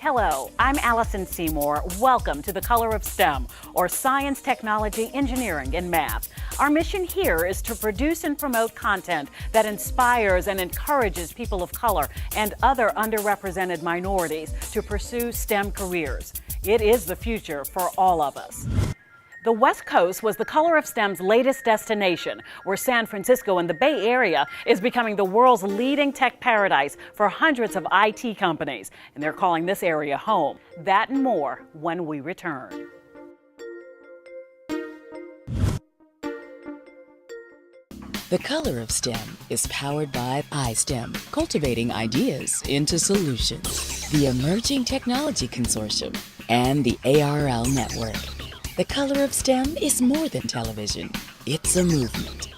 Hello, I'm Allison Seymour. Welcome to The Color of STEM, or Science, Technology, Engineering, and Math. Our mission here is to produce and promote content that inspires and encourages people of color and other underrepresented minorities to pursue STEM careers. It is the future for all of us. The West Coast was the Color of STEM's latest destination, where San Francisco and the Bay Area is becoming the world's leading tech paradise for hundreds of IT companies, and they're calling this area home. That and more when we return. The Color of STEM is powered by iSTEM, cultivating ideas into solutions, the Emerging Technology Consortium, and the ARL Network. The Color of STEM is more than television. It's a movement.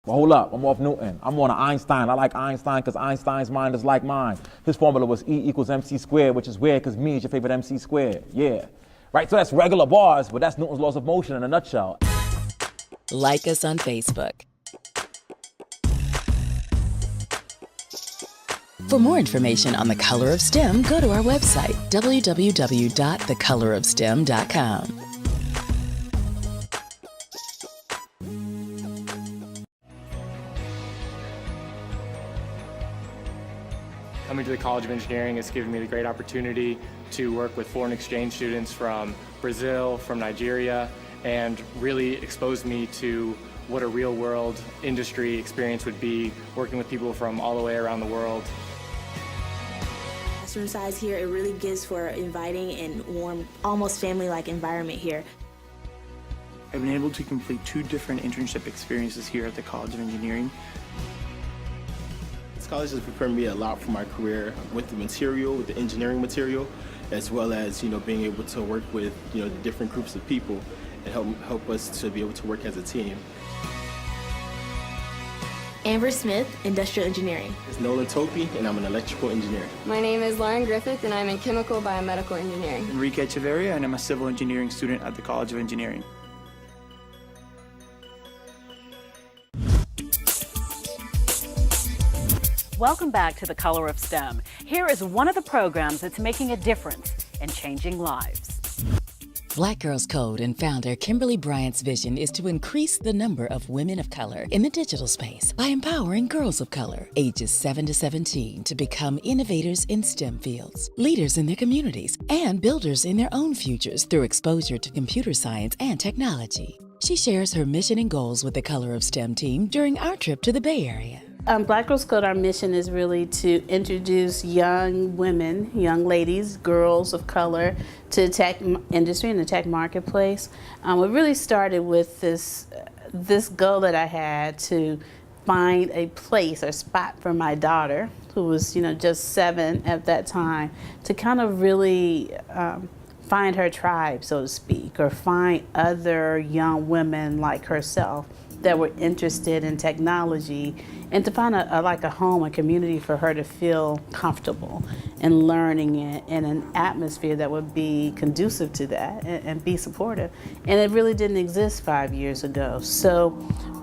Well, hold up, I'm off Newton. I'm on Einstein. I like Einstein because Einstein's mind is like mine. His formula was E equals MC squared, which is weird because me is your favorite MC squared. Yeah. Right, so that's regular bars, but that's Newton's laws of motion in a nutshell. Like us on Facebook. For more information on The Color of STEM, go to our website, www.thecolorofstem.com. Coming to the College of Engineering has given me the great opportunity to work with foreign exchange students from Brazil, from Nigeria, and really exposed me to what a real-world industry experience would be, working with people from all the way around the world. Classroom size here, it really gives for an inviting and warm, almost family-like environment here. I've been able to complete 2 different internship experiences here at the College of Engineering. This college has prepared me a lot for my career with the material, with the engineering material, as well as being able to work with the different groups of people and help us to be able to work as a team. Amber Smith, Industrial Engineering. It's Nolan Topi, and I'm an electrical engineer. My name is Lauren Griffith, and I'm in Chemical Biomedical Engineering. Enrique Echeverria, and I'm a civil engineering student at the College of Engineering. Welcome back to The Color of STEM. Here is one of the programs that's making a difference and changing lives. Black Girls Code and founder Kimberly Bryant's vision is to increase the number of women of color in the digital space by empowering girls of color, ages 7 to 17, to become innovators in STEM fields, leaders in their communities, and builders in their own futures through exposure to computer science and technology. She shares her mission and goals with the Color of STEM team during our trip to the Bay Area. Black Girls Code, our mission is really to introduce young women, young ladies, girls of color to the tech industry and the tech marketplace. It really started with this goal that I had to find a place or spot for my daughter, who was just 7 at that time, to kind of really find her tribe, so to speak, or find other young women like herself that were interested in technology, and to find a home, a community for her to feel comfortable and learning it in an atmosphere that would be conducive to that and be supportive. And it really didn't exist 5 years ago. So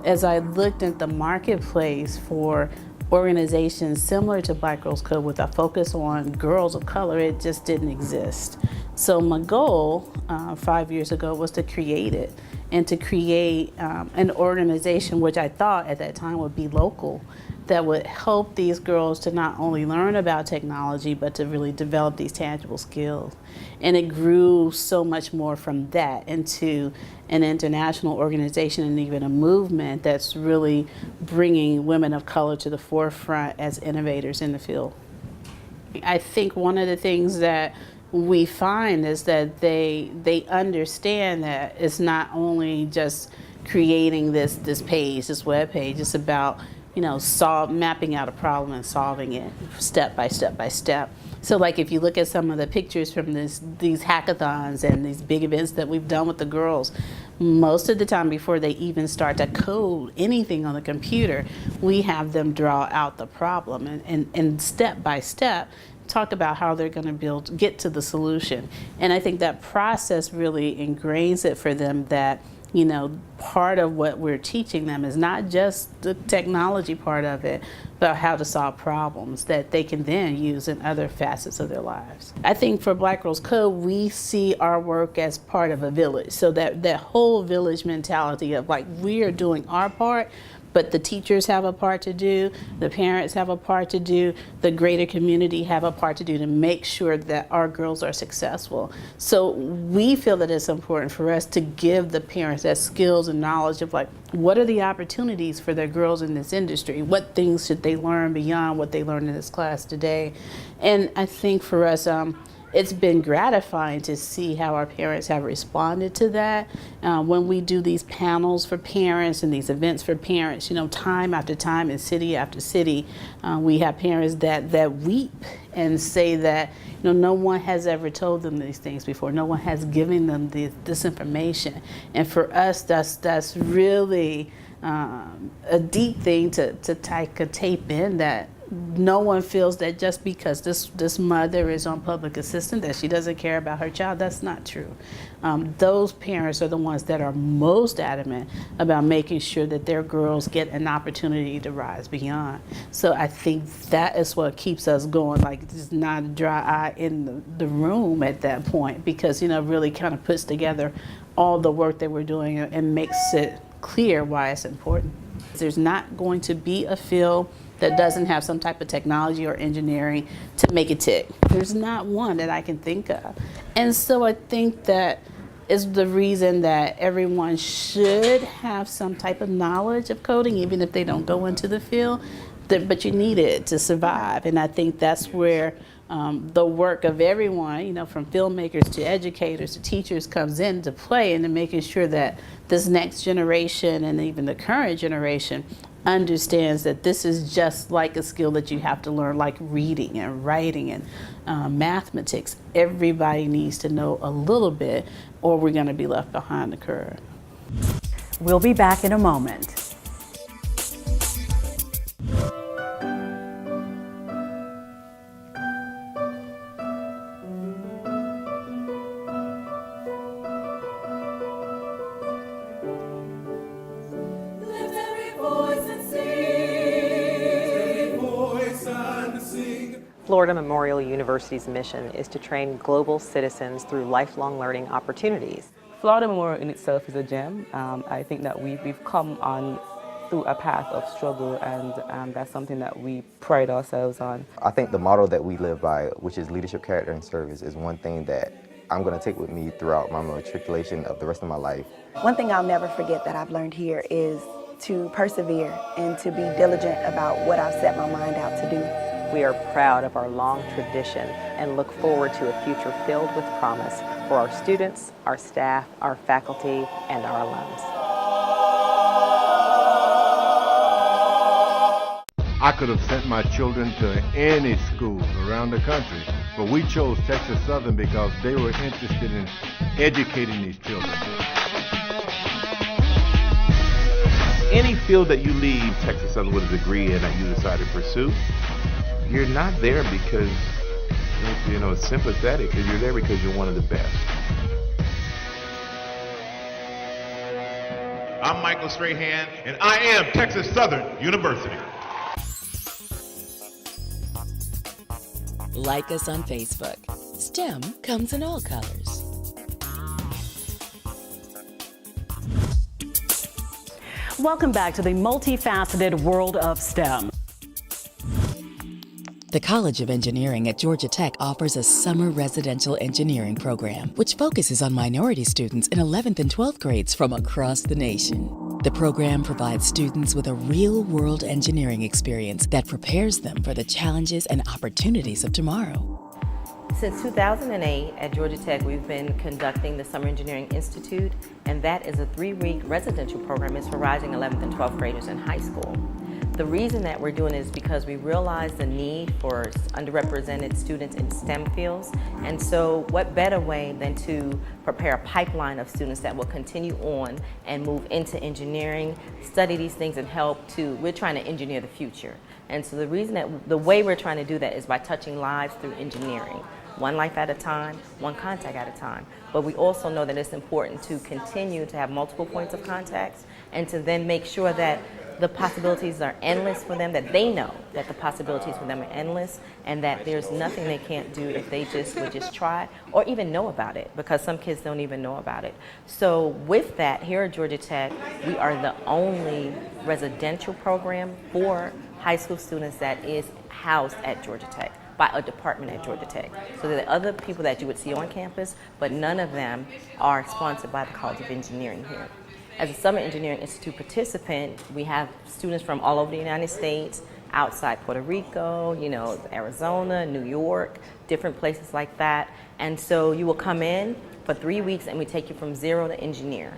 as I looked at the marketplace for organizations similar to Black Girls Code with a focus on girls of color, it just didn't exist. So my goal 5 years ago was to create it, and to create an organization which I thought at that time would be local, that would help these girls to not only learn about technology, but to really develop these tangible skills. And it grew so much more from that into an international organization and even a movement that's really bringing women of color to the forefront as innovators in the field. I think one of the things that we find is that they understand that it's not only just creating this page, this web page. It's about mapping out a problem and solving it step by step by step. So like if you look at some of the pictures from these hackathons and these big events that we've done with the girls, most of the time before they even start to code anything on the computer, we have them draw out the problem and step by step talk about how they're going to get to the solution. And I think that process really ingrains it for them that you know, part of what we're teaching them is not just the technology part of it, but how to solve problems that they can then use in other facets of their lives. I think for Black Girls Code, we see our work as part of a village. So that whole village mentality of like, we are doing our part, but the teachers have a part to do, the parents have a part to do, the greater community have a part to do to make sure that our girls are successful. So we feel that it's important for us to give the parents that skills and knowledge of like, what are the opportunities for their girls in this industry? What things should they learn beyond what they learned in this class today? And I think for us, it's been gratifying to see how our parents have responded to that. When we do these panels for parents and these events for parents, you know, time after time and city after city, we have parents that weep and say that, you know, no one has ever told them these things before. No one has given them this information. And for us, that's really a deep thing to tape in, that no one feels that just because this mother is on public assistance that she doesn't care about her child. That's not true. Those parents are the ones that are most adamant about making sure that their girls get an opportunity to rise beyond. So I think that is what keeps us going, like there's not a dry eye in the room at that point, because, you know, really kind of puts together all the work that we're doing and makes it clear why it's important. There's not going to be a field that doesn't have some type of technology or engineering to make it tick. There's not one that I can think of. And so I think that is the reason that everyone should have some type of knowledge of coding, even if they don't go into the field, but you need it to survive. And I think that's where the work of everyone, you know, from filmmakers to educators to teachers, comes into play, into making sure that this next generation and even the current generation understands that this is just like a skill that you have to learn, like reading and writing and mathematics. Everybody needs to know a little bit, or we're going to be left behind the curve. We'll be back in a moment. Florida Memorial University's mission is to train global citizens through lifelong learning opportunities. Florida Memorial in itself is a gem. I think that we've come on through a path of struggle, and that's something that we pride ourselves on. I think the motto that we live by, which is leadership, character, and service, is one thing that I'm going to take with me throughout my matriculation of the rest of my life. One thing I'll never forget that I've learned here is to persevere and to be diligent about what I've set my mind out to do. We are proud of our long tradition and look forward to a future filled with promise for our students, our staff, our faculty, and our alums. I could have sent my children to any school around the country, but we chose Texas Southern because they were interested in educating these children. Any field that you leave Texas Southern with a degree in that you decide to pursue, you're not there because, you know, it's sympathetic. You're there because you're one of the best. I'm Michael Strahan, and I am Texas Southern University. Like us on Facebook. STEM comes in all colors. Welcome back to the multifaceted world of STEM. The College of Engineering at Georgia Tech offers a summer residential engineering program, which focuses on minority students in 11th and 12th grades from across the nation. The program provides students with a real-world engineering experience that prepares them for the challenges and opportunities of tomorrow. Since 2008 at Georgia Tech, we've been conducting the Summer Engineering Institute, and that is a 3-week residential program. It's for rising 11th and 12th graders in high school. The reason that we're doing it is because we realize the need for underrepresented students in STEM fields, and so what better way than to prepare a pipeline of students that will continue on and move into engineering, study these things, and we're trying to engineer the future. And so the way we're trying to do that is by touching lives through engineering. one life at a time, one contact at a time. But we also know that it's important to continue to have multiple points of contacts and to then make sure that the possibilities are endless for them, that they know that the possibilities for them are endless, and that there's nothing they can't do if they would just try or even know about it, because some kids don't even know about it. So with that, here at Georgia Tech, we are the only residential program for high school students that is housed at Georgia Tech by a department at Georgia Tech. So there are other people that you would see on campus, but none of them are sponsored by the College of Engineering here. As a Summer Engineering Institute participant, we have students from all over the United States, outside Puerto Rico, Arizona, New York, different places like that. And so you will come in for 3 weeks and we take you from zero to engineer.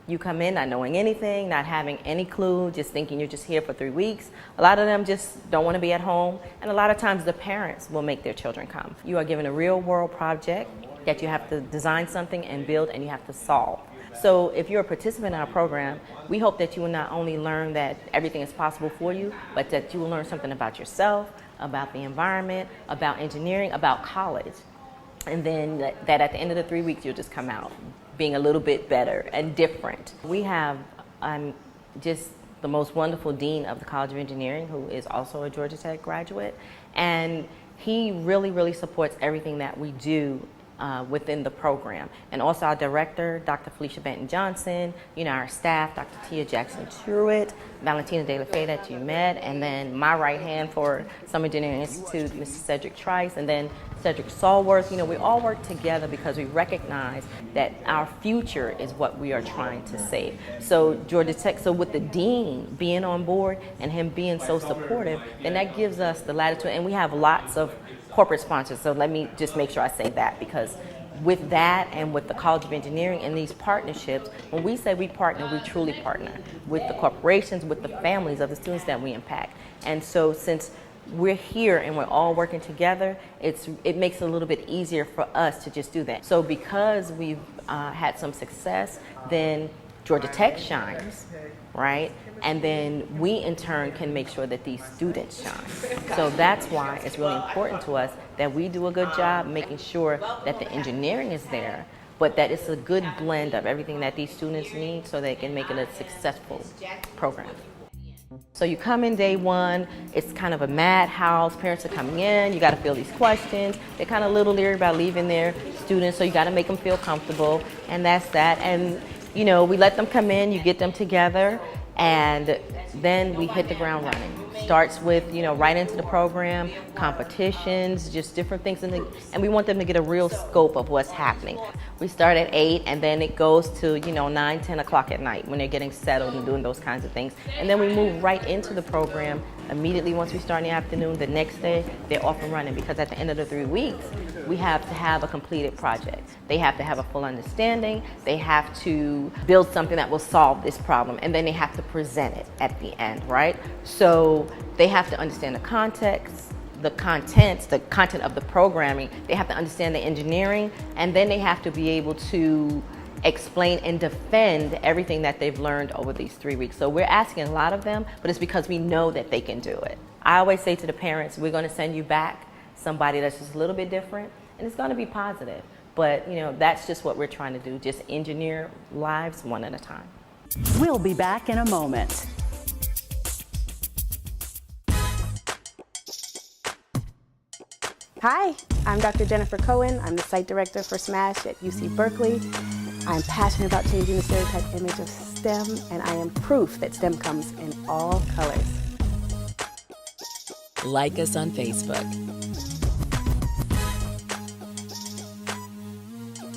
You come in not knowing anything, not having any clue, just thinking you're just here for 3 weeks. A lot of them just don't want to be at home, and a lot of times the parents will make their children come. You are given a real world project that you have to design something and build, and you have to solve. So if you're a participant in our program, we hope that you will not only learn that everything is possible for you, but that you will learn something about yourself, about the environment, about engineering, about college. And then that at the end of the 3 weeks, you'll just come out being a little bit better and different. We have just the most wonderful dean of the College of Engineering, who is also a Georgia Tech graduate. And he really, really supports everything that we do within the program. And also our director, Dr. Felicia Benton Johnson, our staff, Dr. Tia Jackson Truitt, Valentina De La Fey that you met, and then my right hand for Summer Engineering Institute, Mr. Cedric Trice, and then Cedric Sallworth. We all work together because we recognize that our future is what we are trying to save. So Georgia Tech, so with the dean being on board and him being so supportive, then that gives us the latitude, and we have lots of corporate sponsors. So let me just make sure I say that, because with that and with the College of Engineering and these partnerships, when we say we partner, we truly partner with the corporations, with the families of the students that we impact. And so since we're here and we're all working together, it makes it a little bit easier for us to just do that. So because we've had some success, then Georgia Tech shines, right? And then we in turn can make sure that these students shine. So that's why it's really important to us that we do a good job making sure that the engineering is there, but that it's a good blend of everything that these students need so they can make it a successful program. So you come in day one, it's kind of a madhouse. Parents are coming in, you got to fill these questions. They're kind of a little leery about leaving their students, so you got to make them feel comfortable, and that's that. And we let them come in, you get them together, and then we hit the ground running. Starts with, right into the program, competitions, just different things. And we want them to get a real scope of what's happening. We start at 8, and then it goes to, 9, 10 o'clock at night when they're getting settled and doing those kinds of things. And then we move right into the program immediately once we start in the afternoon. The next day, they're off and running, because at the end of the 3 weeks, we have to have a completed project. They have to have a full understanding. They have to build something that will solve this problem, and then they have to present it at the end, right? So they have to understand the context, the content of the programming. They have to understand the engineering, and then they have to be able to explain and defend everything that they've learned over these 3 weeks. So we're asking a lot of them, but it's because we know that they can do it. I always say to the parents, we're going to send you back somebody that's just a little bit different, and it's going to be positive. But that's just what we're trying to do, just engineer lives one at a time. We'll be back in a moment. Hi, I'm Dr. Jennifer Cohen. I'm the site director for SMASH at UC Berkeley. I'm passionate about changing the stereotype image of STEM, and I am proof that STEM comes in all colors. Like us on Facebook.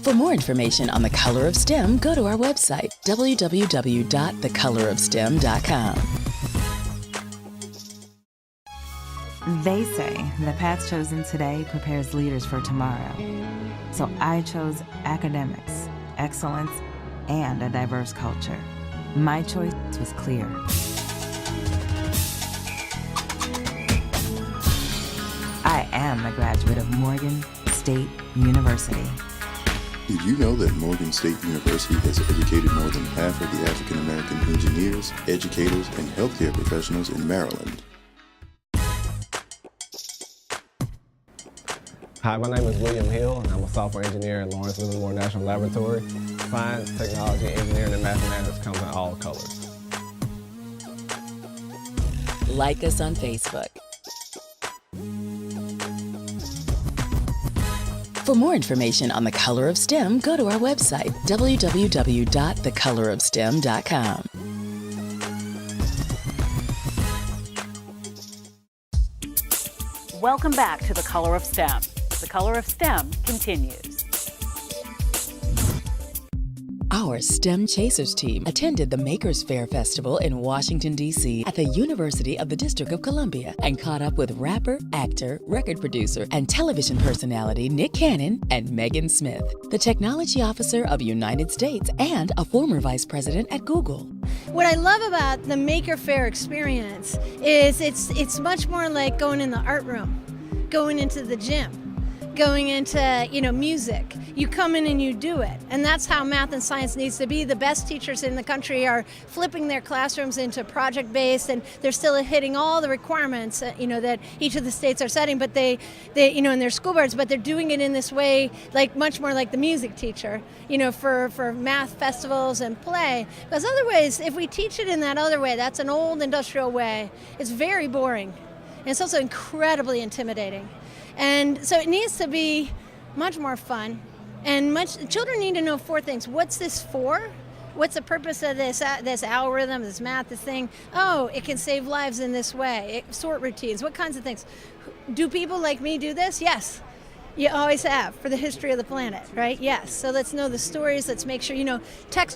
For more information on the color of STEM, go to our website, www.thecolorofstem.com. They say the path chosen today prepares leaders for tomorrow. So I chose academics, excellence, and a diverse culture. My choice was clear. I am a graduate of Morgan State University. Did you know that Morgan State University has educated more than half of the African American engineers, educators, and healthcare professionals in Maryland? Hi, my name is William Hill, and I'm a software engineer at Lawrence Livermore National Laboratory. Science, technology, engineering, and mathematics comes in all colors. Like us on Facebook. For more information on the color of STEM, go to our website, www.thecolorofstem.com. Welcome back to The Color of STEM. The Color of STEM continues. Our STEM Chasers team attended the Makers Faire Festival in Washington, D.C. at the University of the District of Columbia and caught up with rapper, actor, record producer, and television personality Nick Cannon and Megan Smith, the technology officer of United States and a former vice president at Google. What I love about the Maker Faire experience is it's much more like going in the art room, going into the gym, going into, music. You come in and you do it. And that's how math and science needs to be. The best teachers in the country are flipping their classrooms into project-based, and they're still hitting all the requirements, that each of the states are setting, but they in their school boards, but they're doing it in this way, like much more like the music teacher, for math festivals and play. Because otherwise, if we teach it in that other way, that's an old industrial way, it's very boring. And it's also incredibly intimidating. And so it needs to be much more fun. And children need to know 4 things. What's this for? What's the purpose of this algorithm, this math, this thing? Oh, it can save lives in this way. Sort routines, what kinds of things? Do people like me do this? Yes. You always have, for the history of the planet, right? Yes. So let's know the stories. Let's make sure,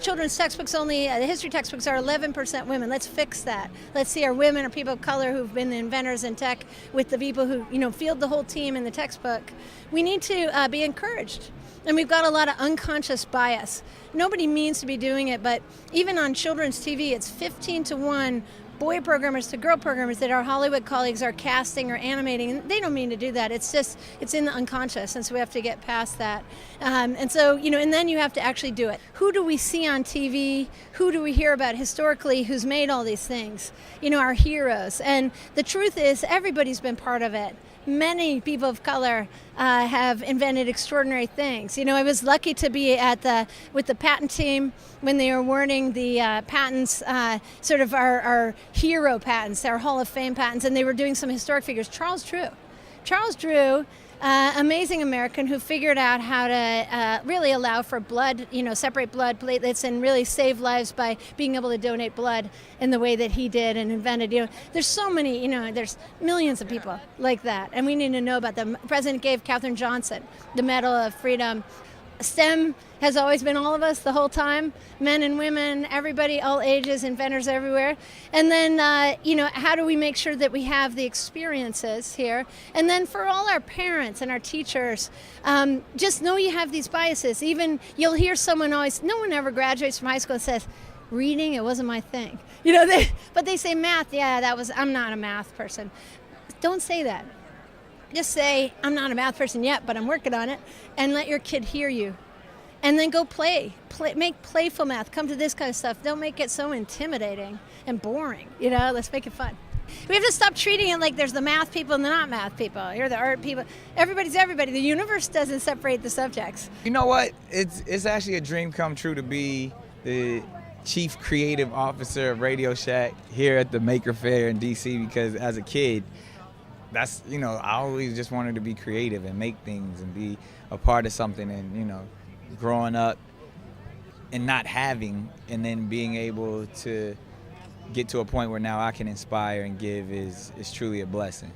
children's textbooks only, the history textbooks are 11% women. Let's fix that. Let's see our women or people of color who've been the inventors in tech with the people who, field the whole team in the textbook. We need to be encouraged. And we've got a lot of unconscious bias. Nobody means to be doing it, but even on children's TV, it's 15-to-1 boy programmers to girl programmers that our Hollywood colleagues are casting or animating, and they don't mean to do that. It's in the unconscious, and so we have to get past that. And so, and then you have to actually do it. Who do we see on TV? Who do we hear about historically who's made all these things? Our heroes. And the truth is, everybody's been part of it. Many people of color have invented extraordinary things. I was lucky to be with the patent team when they were awarding the patents, sort of our hero patents, our Hall of Fame patents, and they were doing some historic figures. Charles Drew, amazing American who figured out how to really allow for blood, separate blood platelets and really save lives by being able to donate blood in the way that he did and invented. There's so many, there's millions of people like that, and we need to know about them. The president gave Katherine Johnson the Medal of Freedom. STEM has always been all of us the whole time, men and women, everybody, all ages, inventors everywhere. And then, how do we make sure that we have the experiences here? And then for all our parents and our teachers, just know you have these biases. Even you'll hear someone always, no one ever graduates from high school and says, reading, it wasn't my thing. But they say math, I'm not a math person. Don't say that. Just say, I'm not a math person yet, but I'm working on it, and let your kid hear you. And then go play, make playful math, come to this kind of stuff. Don't make it so intimidating and boring, let's make it fun. We have to stop treating it like there's the math people and the not math people. You're the art people. Everybody's everybody. The universe doesn't separate the subjects. You know what? It's actually a dream come true to be the Chief Creative Officer of Radio Shack here at the Maker Faire in DC, because as a kid, that's, I always just wanted to be creative and make things and be a part of something, and, growing up and not having, and then being able to get to a point where now I can inspire and give is truly a blessing.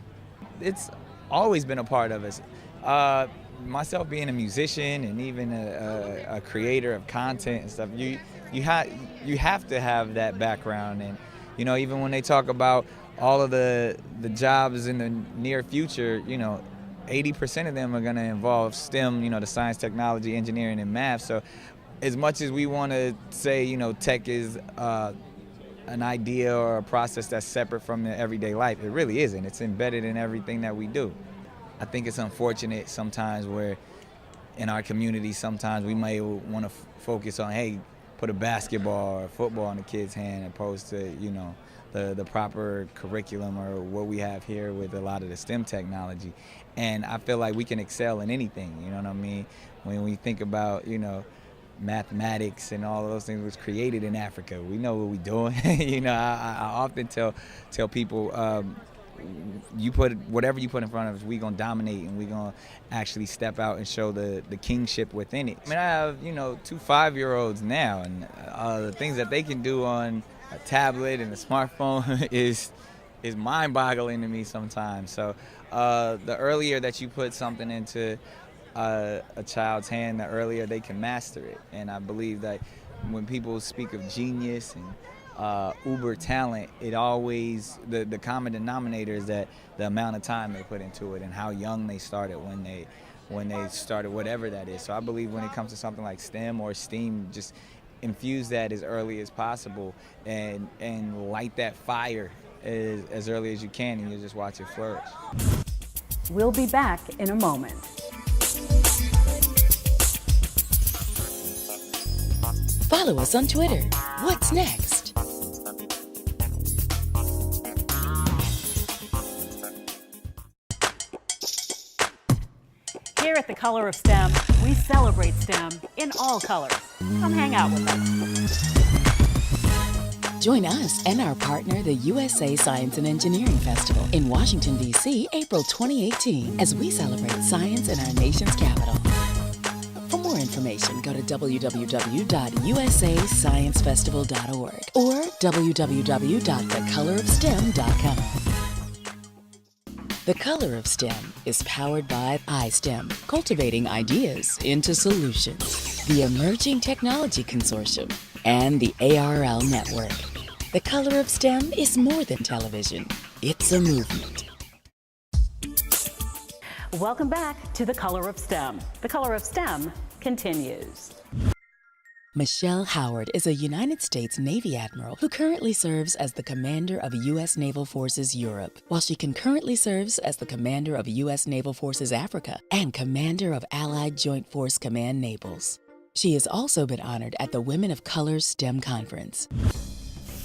It's always been a part of us. Myself being a musician and even a creator of content and stuff, you have to have that background. And, even when they talk about all of the jobs in the near future, 80% of them are going to involve STEM, the science, technology, engineering, and math. So as much as we want to say, tech is an idea or a process that's separate from the everyday life, it really isn't. It's embedded in everything that we do. I think it's unfortunate sometimes where in our community, sometimes we may want to focus on, hey, put a basketball or football in a kid's hand opposed to, the proper curriculum or what we have here with a lot of the STEM technology. And I feel like we can excel in anything, you know what I mean? When we think about, mathematics and all of those things was created in Africa. We know what we're doing. I often tell people, you put whatever you put in front of us, we're gonna dominate and we're gonna actually step out and show the kingship within it. I mean, I have 2 5-year-olds now, and the things that they can do on a tablet and a smartphone is mind-boggling to me sometimes. So the earlier that you put something into a child's hand, the earlier they can master it. And I believe that when people speak of genius and uber talent, it always, the common denominator is that the amount of time they put into it and how young they started when they started whatever that is. So I believe when it comes to something like STEM or STEAM, just infuse that as early as possible and light that fire as early as you can, and you'll just watch it flourish. We'll be back in a moment. Follow us on Twitter. What's next? Here at The Color of STEM, we celebrate STEM in all colors. Come hang out with us. Join us and our partner, the USA Science and Engineering Festival in Washington, D.C., April 2018, as we celebrate science in our nation's capital. For more information, go to www.usasciencefestival.org or www.thecolorofstem.com. The Color of STEM is powered by iSTEM, cultivating ideas into solutions, the Emerging Technology Consortium, and the ARL Network. The Color of STEM is more than television. It's a movement. Welcome back to The Color of STEM. The Color of STEM continues. Michelle Howard is a United States Navy admiral who currently serves as the commander of U.S. Naval Forces Europe, while she concurrently serves as the commander of U.S. Naval Forces Africa and commander of Allied Joint Force Command Naples. She has also been honored at the Women of Color STEM Conference.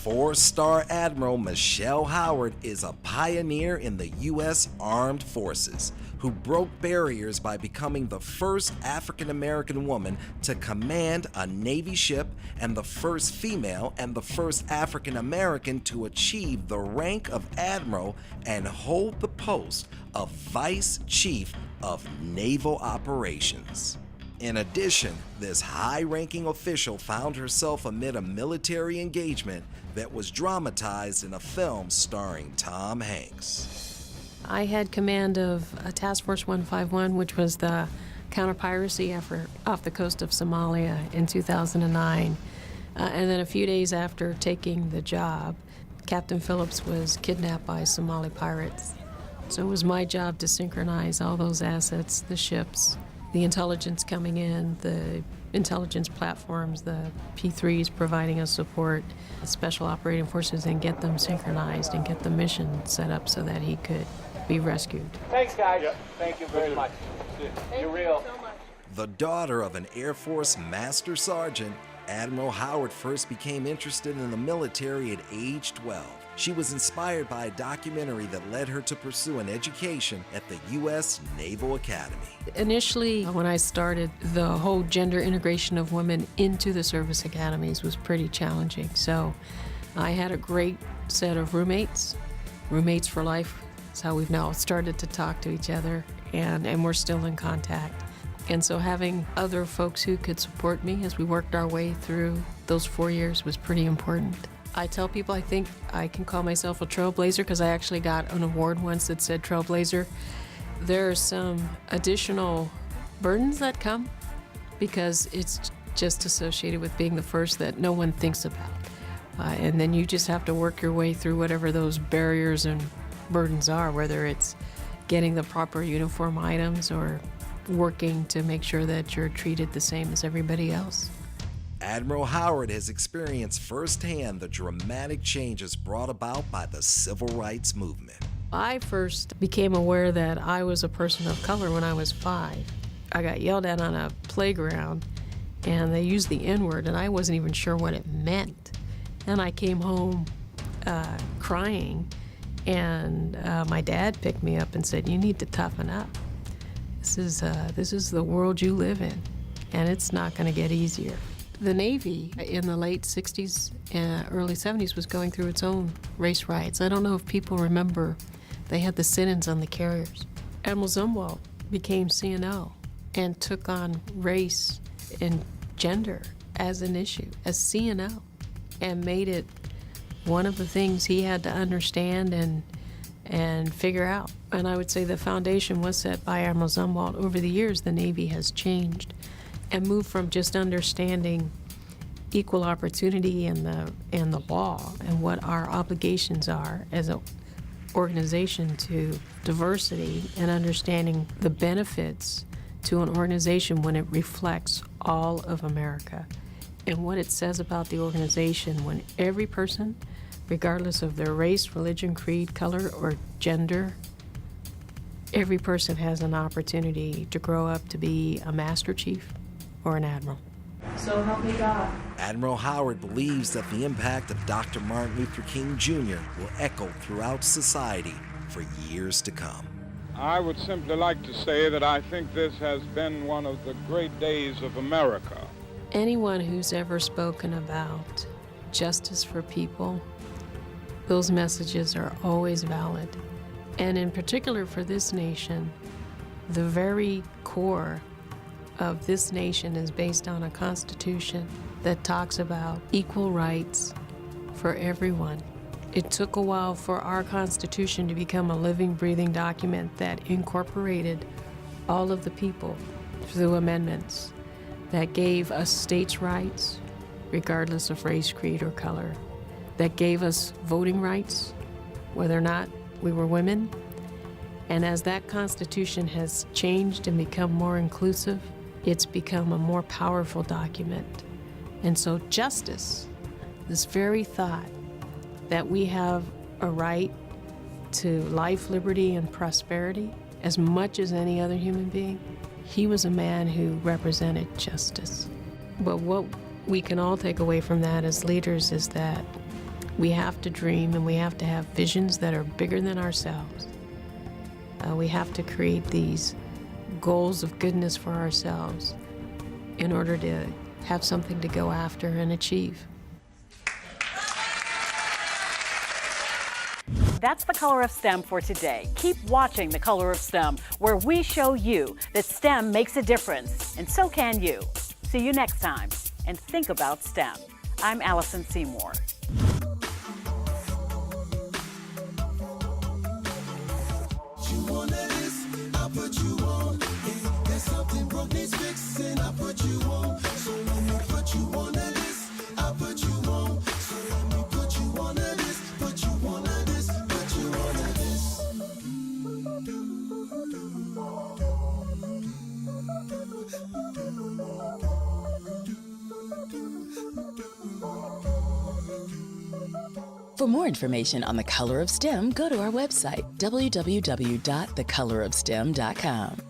4-star Admiral Michelle Howard is a pioneer in the U.S. Armed Forces who broke barriers by becoming the first African-American woman to command a Navy ship and the first female and the first African-American to achieve the rank of Admiral and hold the post of Vice Chief of Naval Operations. In addition, this high-ranking official found herself amid a military engagement that was dramatized in a film starring Tom Hanks. I had command of Task Force 151, which was the counter-piracy effort off the coast of Somalia in 2009. And then a few days after taking the job, Captain Phillips was kidnapped by Somali pirates. So it was my job to synchronize all those assets, the ships, the intelligence coming in, the intelligence platforms, the P3s providing us support, the Special Operating Forces, and get them synchronized and get the mission set up so that he could be rescued. Thanks, guys. Yep. Thank you very much. You're real. The daughter of an Air Force Master Sergeant, Admiral Howard first became interested in the military at age 12. She was inspired by a documentary that led her to pursue an education at the U.S. Naval Academy. Initially, when I started, the whole gender integration of women into the service academies was pretty challenging. So I had a great set of roommates for life. That's how we've now started to talk to each other, and we're still in contact. And so having other folks who could support me as we worked our way through those 4 years was pretty important. I tell people I think I can call myself a trailblazer because I actually got an award once that said trailblazer. There are some additional burdens that come because it's just associated with being the first that no one thinks about. And then you just have to work your way through whatever those barriers and burdens are, whether it's getting the proper uniform items or working to make sure that you're treated the same as everybody else. Admiral Howard has experienced firsthand the dramatic changes brought about by the Civil Rights Movement. I first became aware that I was a person of color when I was 5. I got yelled at on a playground, and they used the N-word, and I wasn't even sure what it meant. And I came home crying, and my dad picked me up and said, "You need to toughen up. This is the world you live in, and it's not going to get easier." The Navy in the late 60s and early 70s was going through its own race riots. I don't know if people remember, they had the sit-ins on the carriers. Admiral Zumwalt became CNO and took on race and gender as an issue, as CNO, and made it one of the things he had to understand and figure out. And I would say the foundation was set by Admiral Zumwalt. Over the years, the Navy has changed and moved from just understanding equal opportunity and the law and what our obligations are as an organization to diversity and understanding the benefits to an organization when it reflects all of America and what it says about the organization when every person, regardless of their race, religion, creed, color, or gender, every person has an opportunity to grow up to be a Master Chief or an Admiral. So help me God. Admiral Howard believes that the impact of Dr. Martin Luther King Jr. will echo throughout society for years to come. I would simply like to say that I think this has been one of the great days of America. Anyone who's ever spoken about justice for people, those messages are always valid. And in particular for this nation, the very core of this nation is based on a constitution that talks about equal rights for everyone. It took a while for our Constitution to become a living, breathing document that incorporated all of the people through amendments that gave us states' rights, regardless of race, creed, or color, that gave us voting rights, whether or not we were women. And as that Constitution has changed and become more inclusive, it's become a more powerful document. And so justice, this very thought that we have a right to life, liberty, and prosperity as much as any other human being, he was a man who represented justice. But what we can all take away from that as leaders is that we have to dream and we have to have visions that are bigger than ourselves. We have to create these goals of goodness for ourselves in order to have something to go after and achieve. That's The Color of STEM for today. Keep watching The Color of STEM, where we show you that STEM makes a difference, and so can you. See you next time, and think about STEM. I'm Allison Seymour. For more information on The Color of STEM, go to our website, www.thecolorofstem.com.